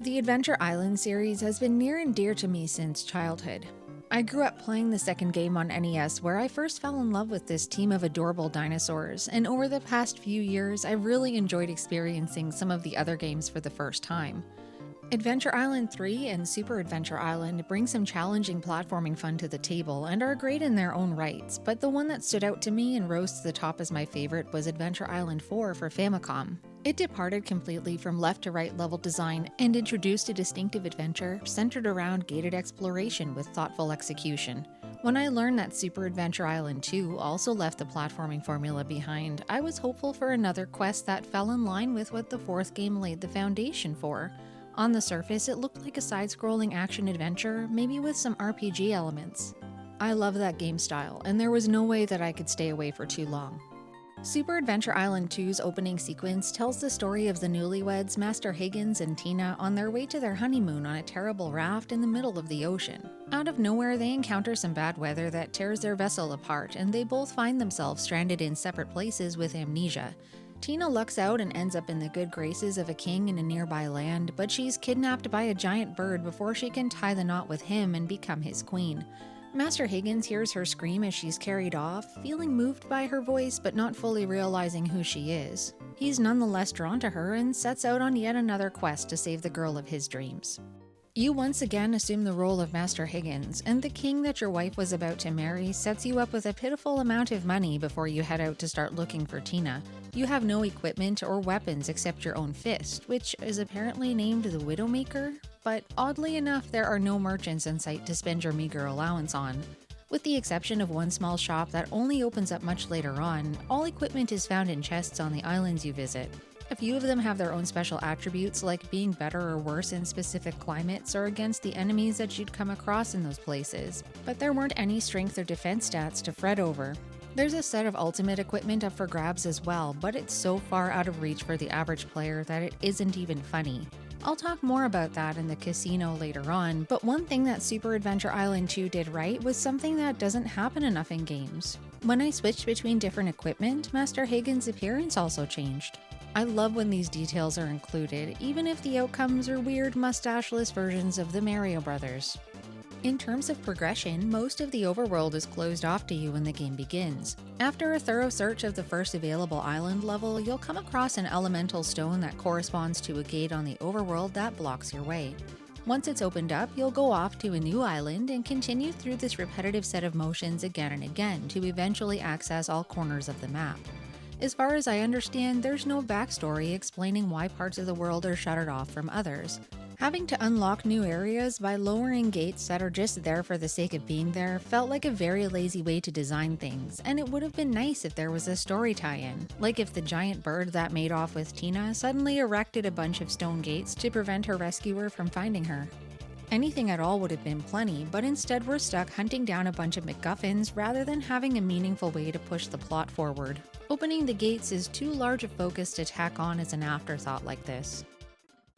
The Adventure Island series has been near and dear to me since childhood. I grew up playing the second game on NES, where I first fell in love with this team of adorable dinosaurs, and over the past few years, I've really enjoyed experiencing some of the other games for the first time. Adventure Island 3 and Super Adventure Island bring some challenging platforming fun to the table and are great in their own rights, but the one that stood out to me and rose to the top as my favorite was Adventure Island 4 for Famicom. It departed completely from left to right level design and introduced a distinctive adventure centered around gated exploration with thoughtful execution. When I learned that Super Adventure Island 2 also left the platforming formula behind, I was hopeful for another quest that fell in line with what the fourth game laid the foundation for. On the surface, it looked like a side-scrolling action-adventure, maybe with some RPG elements. I love that game style, and there was no way that I could stay away for too long. Super Adventure Island 2's opening sequence tells the story of the newlyweds Master Higgins and Tina on their way to their honeymoon on a terrible raft in the middle of the ocean. Out of nowhere, they encounter some bad weather that tears their vessel apart, and they both find themselves stranded in separate places with amnesia. Tina lucks out and ends up in the good graces of a king in a nearby land, but she's kidnapped by a giant bird before she can tie the knot with him and become his queen. Master Higgins hears her scream as she's carried off, feeling moved by her voice but not fully realizing who she is. He's nonetheless drawn to her and sets out on yet another quest to save the girl of his dreams. You once again assume the role of Master Higgins, and the king that your wife was about to marry sets you up with a pitiful amount of money before you head out to start looking for Tina. You have no equipment or weapons except your own fist, which is apparently named the Widowmaker, but oddly enough there are no merchants in sight to spend your meager allowance on. With the exception of one small shop that only opens up much later on, all equipment is found in chests on the islands you visit. A few of them have their own special attributes, like being better or worse in specific climates or against the enemies that you'd come across in those places, but there weren't any strength or defense stats to fret over. There's a set of ultimate equipment up for grabs as well, but it's so far out of reach for the average player that it isn't even funny. I'll talk more about that in the casino later on, but one thing that Super Adventure Island 2 did right was something that doesn't happen enough in games. When I switched between different equipment, Master Higgins' appearance also changed. I love when these details are included, even if the outcomes are weird mustache-less versions of the Mario Brothers. In terms of progression, most of the overworld is closed off to you when the game begins. After a thorough search of the first available island level, you'll come across an elemental stone that corresponds to a gate on the overworld that blocks your way. Once it's opened up, you'll go off to a new island and continue through this repetitive set of motions again and again to eventually access all corners of the map. As far as I understand, there's no backstory explaining why parts of the world are shuttered off from others. Having to unlock new areas by lowering gates that are just there for the sake of being there felt like a very lazy way to design things, and it would have been nice if there was a story tie-in, like if the giant bird that made off with Tina suddenly erected a bunch of stone gates to prevent her rescuer from finding her. Anything at all would have been plenty, but instead we're stuck hunting down a bunch of MacGuffins rather than having a meaningful way to push the plot forward. Opening the gates is too large a focus to tack on as an afterthought like this.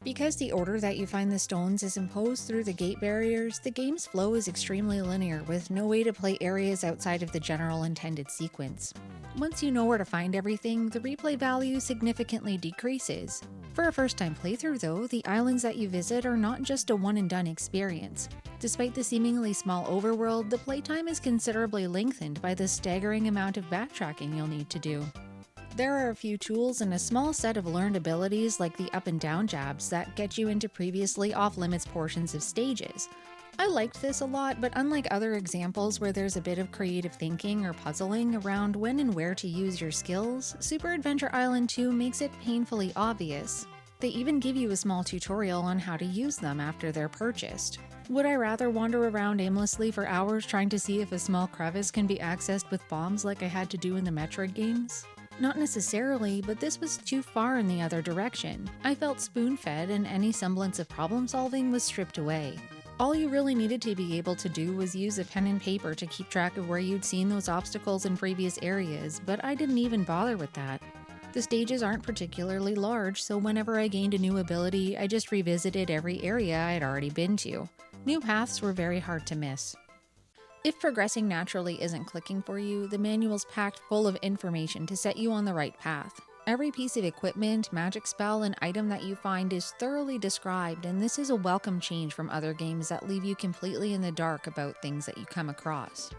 Because the order that you find the stones is imposed through the gate barriers, the game's flow is extremely linear with no way to play areas outside of the general intended sequence. Once you know where to find everything, the replay value significantly decreases. For a first-time playthrough though, the islands that you visit are not just a one-and-done experience. Despite the seemingly small overworld, the playtime is considerably lengthened by the staggering amount of backtracking you'll need to do. There are a few tools and a small set of learned abilities like the up and down jabs that get you into previously off-limits portions of stages. I liked this a lot, but unlike other examples where there's a bit of creative thinking or puzzling around when and where to use your skills, Super Adventure Island 2 makes it painfully obvious. They even give you a small tutorial on how to use them after they're purchased. Would I rather wander around aimlessly for hours trying to see if a small crevice can be accessed with bombs like I had to do in the Metroid games? Not necessarily, but this was too far in the other direction. I felt spoon-fed and any semblance of problem solving was stripped away. All you really needed to be able to do was use a pen and paper to keep track of where you'd seen those obstacles in previous areas, but I didn't even bother with that. The stages aren't particularly large, so whenever I gained a new ability, I just revisited every area I'd already been to. New paths were very hard to miss. If progressing naturally isn't clicking for you, the manual's packed full of information to set you on the right path. Every piece of equipment, magic spell, and item that you find is thoroughly described, and this is a welcome change from other games that leave you completely in the dark about things that you come across.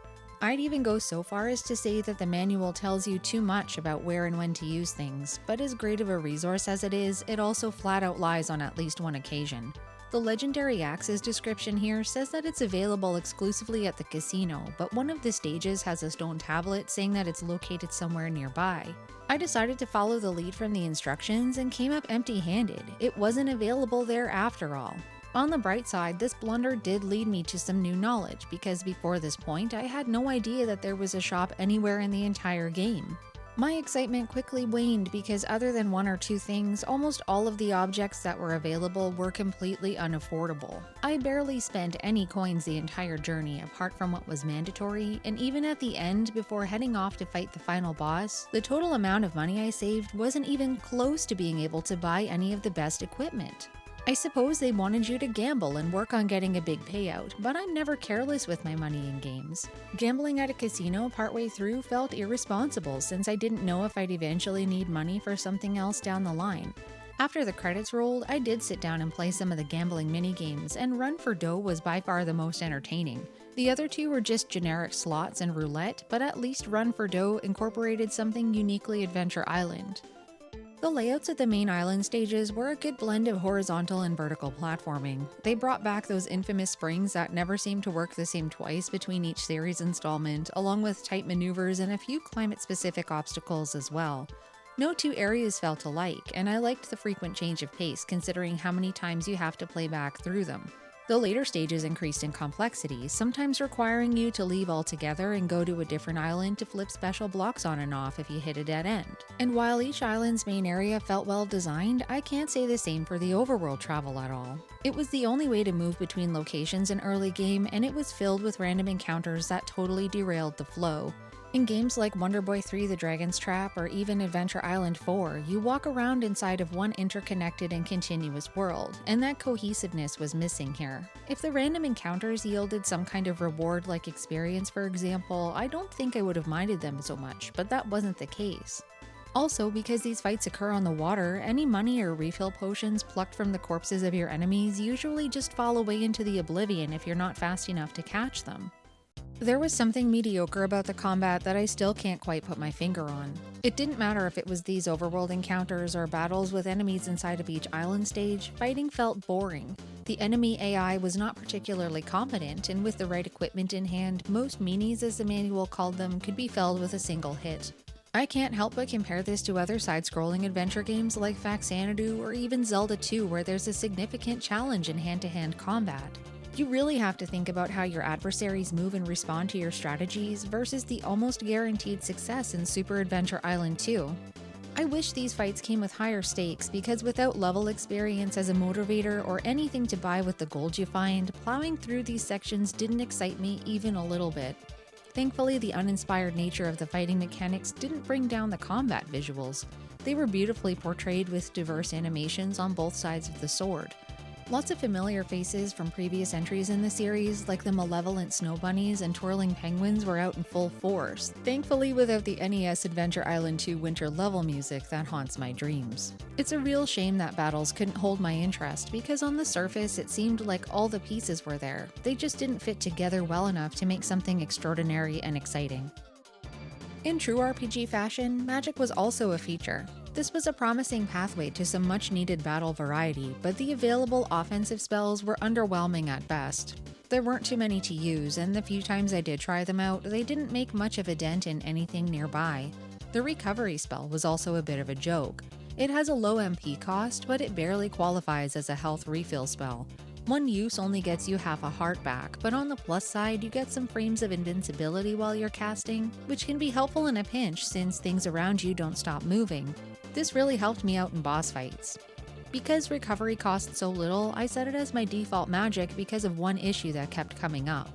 I'd even go so far as to say that the manual tells you too much about where and when to use things, but as great of a resource as it is, it also flat out lies on at least one occasion. The Legendary Axes description here says that it's available exclusively at the casino, but one of the stages has a stone tablet saying that it's located somewhere nearby. I decided to follow the lead from the instructions and came up empty-handed. It wasn't available there after all. On the bright side, this blunder did lead me to some new knowledge, because before this point I had no idea that there was a shop anywhere in the entire game. My excitement quickly waned because other than one or two things, almost all of the objects that were available were completely unaffordable. I barely spent any coins the entire journey apart from what was mandatory, and even at the end before heading off to fight the final boss, the total amount of money I saved wasn't even close to being able to buy any of the best equipment. I suppose they wanted you to gamble and work on getting a big payout, but I'm never careless with my money in games. Gambling at a casino partway through felt irresponsible since I didn't know if I'd eventually need money for something else down the line. After the credits rolled, I did sit down and play some of the gambling minigames, and Run for Dough was by far the most entertaining. The other two were just generic slots and roulette, but at least Run for Dough incorporated something uniquely Adventure Island. The layouts of the main island stages were a good blend of horizontal and vertical platforming. They brought back those infamous springs that never seemed to work the same twice between each series installment, along with tight maneuvers and a few climate-specific obstacles as well. No two areas felt alike, and I liked the frequent change of pace considering how many times you have to play back through them. The later stages increased in complexity, sometimes requiring you to leave altogether and go to a different island to flip special blocks on and off if you hit a dead end. And while each island's main area felt well designed, I can't say the same for the overworld travel at all. It was the only way to move between locations in early game, and it was filled with random encounters that totally derailed the flow. In games like Wonder Boy 3: The Dragon's Trap or even Adventure Island 4, you walk around inside of one interconnected and continuous world, and that cohesiveness was missing here. If the random encounters yielded some kind of reward-like experience, for example, I don't think I would have minded them so much, but that wasn't the case. Also, because these fights occur on the water, any money or refill potions plucked from the corpses of your enemies usually just fall away into the oblivion if you're not fast enough to catch them. There was something mediocre about the combat that I still can't quite put my finger on. It didn't matter if it was these overworld encounters or battles with enemies inside of each island stage, fighting felt boring. The enemy AI was not particularly competent, and with the right equipment in hand, most meanies, as the manual called them, could be felled with a single hit. I can't help but compare this to other side-scrolling adventure games like Faxanadu or even Zelda 2, where there's a significant challenge in hand-to-hand combat. You really have to think about how your adversaries move and respond to your strategies versus the almost guaranteed success in Super Adventure Island 2. I wish these fights came with higher stakes because without level experience as a motivator or anything to buy with the gold you find, plowing through these sections didn't excite me even a little bit. Thankfully, the uninspired nature of the fighting mechanics didn't bring down the combat visuals. They were beautifully portrayed with diverse animations on both sides of the sword. Lots of familiar faces from previous entries in the series, like the malevolent snow bunnies and twirling penguins, were out in full force, thankfully without the NES Adventure Island 2 winter level music that haunts my dreams. It's a real shame that battles couldn't hold my interest, because on the surface it seemed like all the pieces were there, they just didn't fit together well enough to make something extraordinary and exciting. In true RPG fashion, magic was also a feature. This was a promising pathway to some much-needed battle variety, but the available offensive spells were underwhelming at best. There weren't too many to use, and the few times I did try them out, they didn't make much of a dent in anything nearby. The recovery spell was also a bit of a joke. It has a low MP cost, but it barely qualifies as a health refill spell. One use only gets you half a heart back, but on the plus side, you get some frames of invincibility while you're casting, which can be helpful in a pinch since things around you don't stop moving. This really helped me out in boss fights. Because recovery costs so little, I set it as my default magic because of one issue that kept coming up.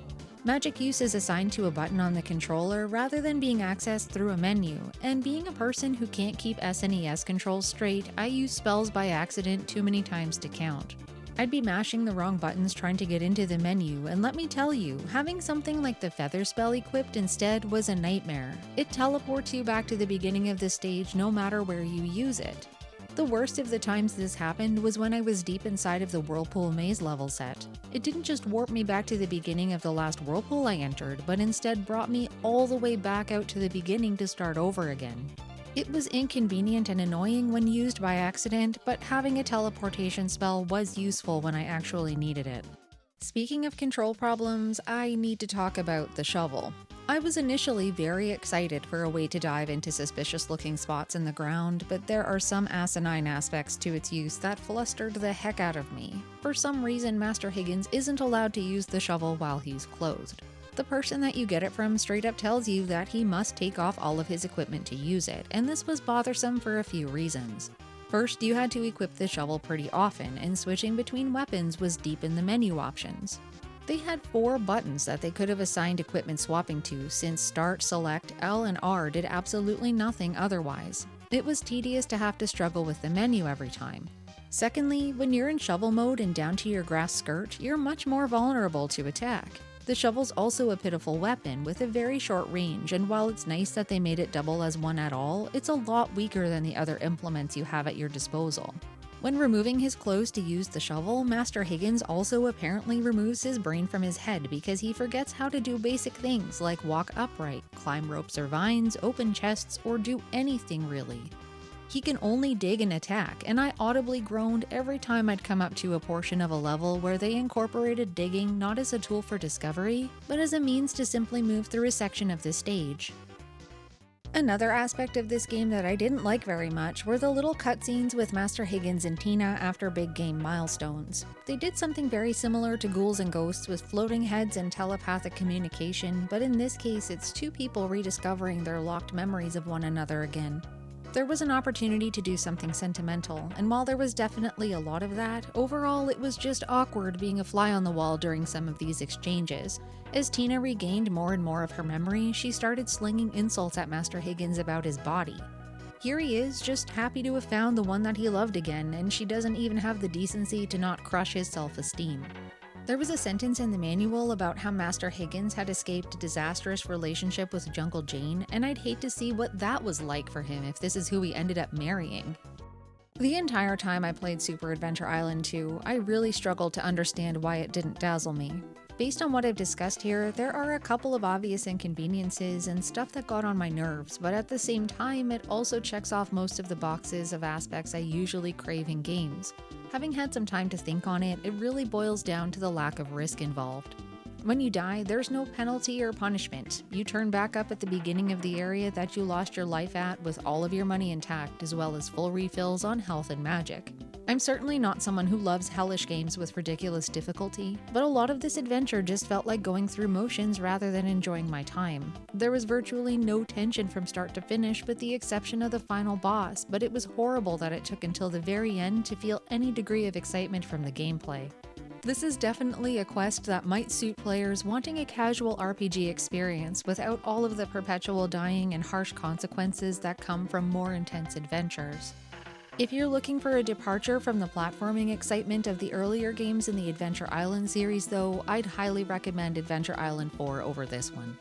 Magic use is assigned to a button on the controller rather than being accessed through a menu, and being a person who can't keep SNES controls straight, I use spells by accident too many times to count. I'd be mashing the wrong buttons trying to get into the menu, and let me tell you, having something like the feather spell equipped instead was a nightmare. It teleports you back to the beginning of the stage no matter where you use it. The worst of the times this happened was when I was deep inside of the Whirlpool Maze level set. It didn't just warp me back to the beginning of the last whirlpool I entered, but instead brought me all the way back out to the beginning to start over again. It was inconvenient and annoying when used by accident, but having a teleportation spell was useful when I actually needed it. Speaking of control problems, I need to talk about the shovel. I was initially very excited for a way to dive into suspicious-looking spots in the ground, but there are some asinine aspects to its use that flustered the heck out of me. For some reason, Master Higgins isn't allowed to use the shovel while he's clothed. The person that you get it from straight up tells you that he must take off all of his equipment to use it, and this was bothersome for a few reasons. First, you had to equip the shovel pretty often, and switching between weapons was deep in the menu options. They had 4 buttons that they could have assigned equipment swapping to, since Start, Select, L, and R did absolutely nothing otherwise. It was tedious to have to struggle with the menu every time. Secondly, when you're in shovel mode and down to your grass skirt, you're much more vulnerable to attack. The shovel's also a pitiful weapon with a very short range, and while it's nice that they made it double as one at all, it's a lot weaker than the other implements you have at your disposal. When removing his clothes to use the shovel, Master Higgins also apparently removes his brain from his head because he forgets how to do basic things like walk upright, climb ropes or vines, open chests, or do anything really. He can only dig and attack, and I audibly groaned every time I'd come up to a portion of a level where they incorporated digging not as a tool for discovery, but as a means to simply move through a section of the stage. Another aspect of this game that I didn't like very much were the little cutscenes with Master Higgins and Tina after big game milestones. They did something very similar to Ghouls and Ghosts with floating heads and telepathic communication, but in this case it's 2 people rediscovering their locked memories of one another again. There was an opportunity to do something sentimental, and while there was definitely a lot of that, overall it was just awkward being a fly on the wall during some of these exchanges. As Tina regained more and more of her memory, she started slinging insults at Master Higgins about his body. Here he is, just happy to have found the one that he loved again, and she doesn't even have the decency to not crush his self-esteem. There was a sentence in the manual about how Master Higgins had escaped a disastrous relationship with Jungle Jane, and I'd hate to see what that was like for him if this is who he ended up marrying. The entire time I played Super Adventure Island 2, I really struggled to understand why it didn't dazzle me. Based on what I've discussed here, there are a couple of obvious inconveniences and stuff that got on my nerves, but at the same time, it also checks off most of the boxes of aspects I usually crave in games. Having had some time to think on it, it really boils down to the lack of risk involved. When you die, there's no penalty or punishment. You turn back up at the beginning of the area that you lost your life at with all of your money intact, as well as full refills on health and magic. I'm certainly not someone who loves hellish games with ridiculous difficulty, but a lot of this adventure just felt like going through motions rather than enjoying my time. There was virtually no tension from start to finish with the exception of the final boss, but it was horrible that it took until the very end to feel any degree of excitement from the gameplay. This is definitely a quest that might suit players wanting a casual RPG experience without all of the perpetual dying and harsh consequences that come from more intense adventures. If you're looking for a departure from the platforming excitement of the earlier games in the Adventure Island series though, I'd highly recommend Adventure Island 4 over this one.